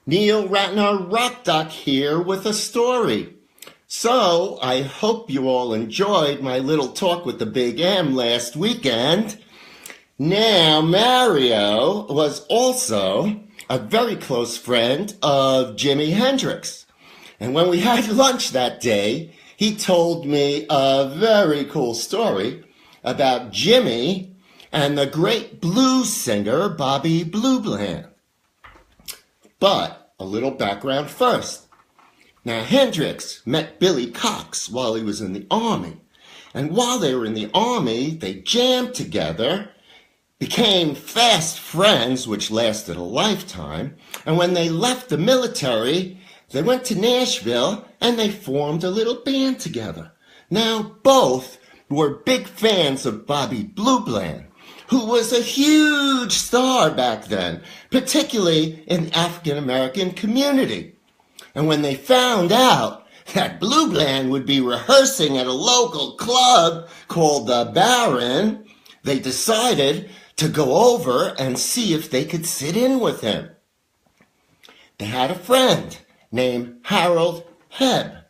Neil Ratner Rock Doc here with a story. So, I hope you all enjoyed my little talk with the Big M last weekend. Now, Mario was also a very close friend of Jimi Hendrix. And when we had lunch that day, he told me a very cool story about Jimi and the great blues singer Bobby Blue Bland. But a little background first. Now, Hendrix met Billy Cox while he was in the Army. And while they were in the Army, they jammed together, became fast friends, which lasted a lifetime. And when they left the military, they went to Nashville and they formed a little band together. Now, both were big fans of Bobby Blue Bland, who was a huge star back then, particularly in the African-American community. And when they found out that Blue Bland would be rehearsing at a local club called the Baron, they decided to go over and see if they could sit in with him. They had a friend named Harold Hebb,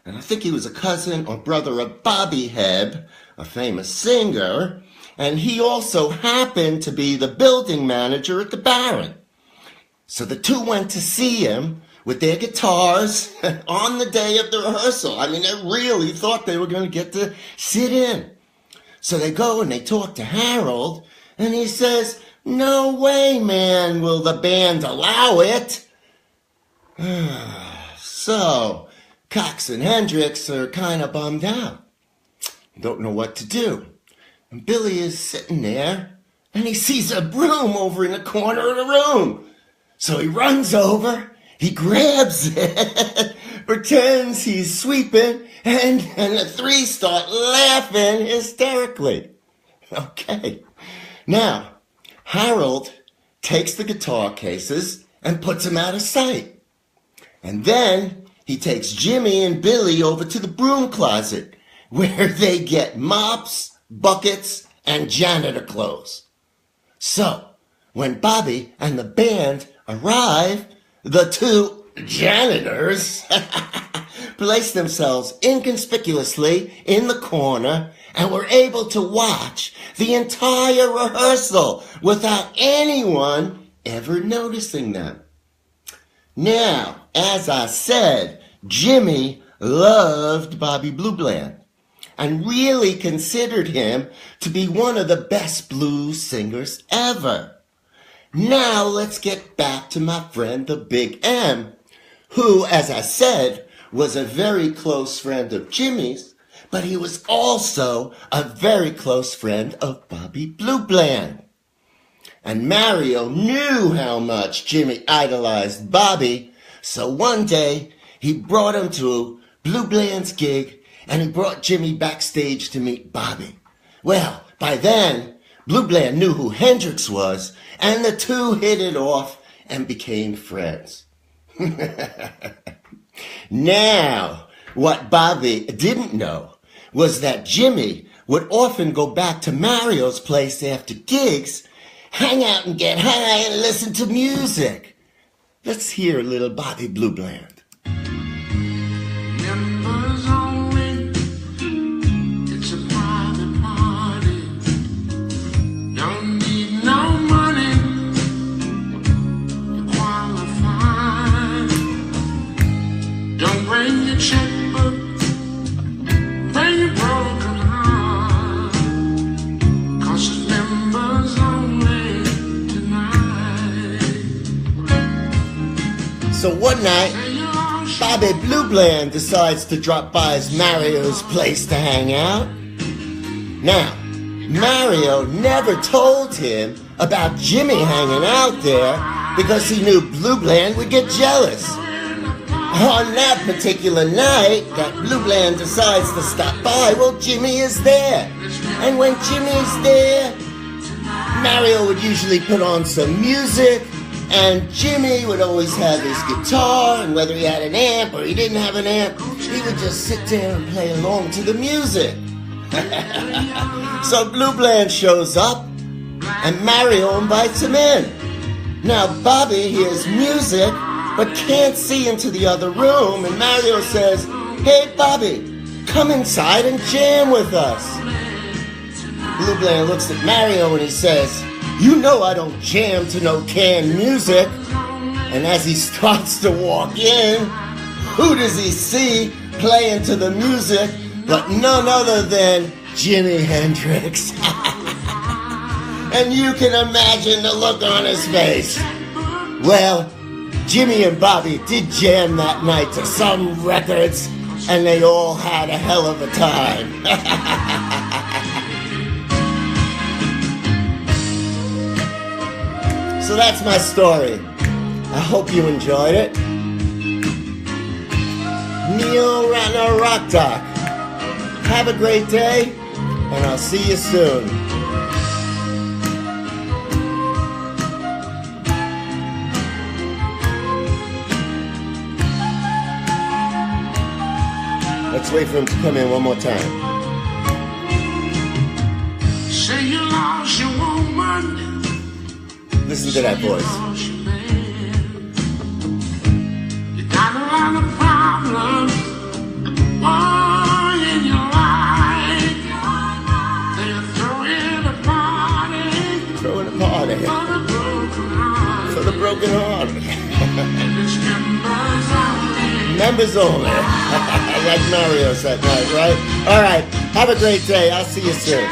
and I think he was a cousin or brother of Bobby Hebb, a famous singer, and he also happened to be the building manager at the Baron. So the two went to see him with their guitars on the day of the rehearsal. I mean, they really thought they were going to get to sit in. So they go and they talk to Harold, and he says, "No way, man, will the band allow it." So Cox and Hendrix are kind of bummed out. Don't know what to do. And Billy is sitting there, and he sees a broom over in the corner of the room. So he runs over, he grabs it, pretends he's sweeping, and the three start laughing hysterically. Okay. Now, Harold takes the guitar cases and puts them out of sight. And then he takes Jimmy and Billy over to the broom closet, where they get mops, buckets, and janitor clothes. So, when Bobby and the band arrive, the two janitors place themselves inconspicuously in the corner and were able to watch the entire rehearsal without anyone ever noticing them. Now, as I said, Jimmy loved Bobby Blue Bland and really considered him to be one of the best blues singers ever. Now let's get back to my friend the Big M, who, as I said, was a very close friend of Jimmy's, but he was also a very close friend of Bobby Blue Bland. And Mario knew how much Jimmy idolized Bobby, so one day he brought him to Blue Bland's gig, and he brought Jimmy backstage to meet Bobby. Well, by then, Blue Bland knew who Hendrix was, and the two hit it off and became friends. Now, what Bobby didn't know was that Jimmy would often go back to Mario's place after gigs, hang out and get high and listen to music. Let's hear a little Bobby Blue Bland. Members only, it's a private party. Don't need no money, you qualify. Don't bring your checkbook, bring your broken heart, 'cause it's members only tonight. So one night, Bobby Blue Bland decides to drop by Mario's place to hang out. Now, Mario never told him about Jimmy hanging out there because he knew Blue Bland would get jealous. On that particular night that Blue Bland decides to stop by, well, Jimmy is there. And when Jimmy's there, Mario would usually put on some music, and Jimmy would always have his guitar, and whether he had an amp or he didn't have an amp, he would just sit there and play along to the music. So Blue Bland shows up, and Mario invites him in. Now Bobby hears music, but can't see into the other room. And Mario says, "Hey, Bobby, come inside and jam with us." Blue Bland looks at Mario and he says, "You know I don't jam to no canned music." And as he starts to walk in, who does he see playing to the music but none other than Jimi Hendrix? And you can imagine the look on his face. Well, Jimmy and Bobby did jam that night to some records, and they all had a hell of a time. So that's my story. I hope you enjoyed it. Neil Ratner Rock Doc. Have a great day, and I'll see you soon. Let's wait for him to come in one more time. Say you lost your woman. Listen to that voice. You got a lot of problems in your life. They're throwing a party. Throwing a party. For the broken heart. It's members only. Members only. Like Mario said, right? All right. Have a great day. I'll see you soon.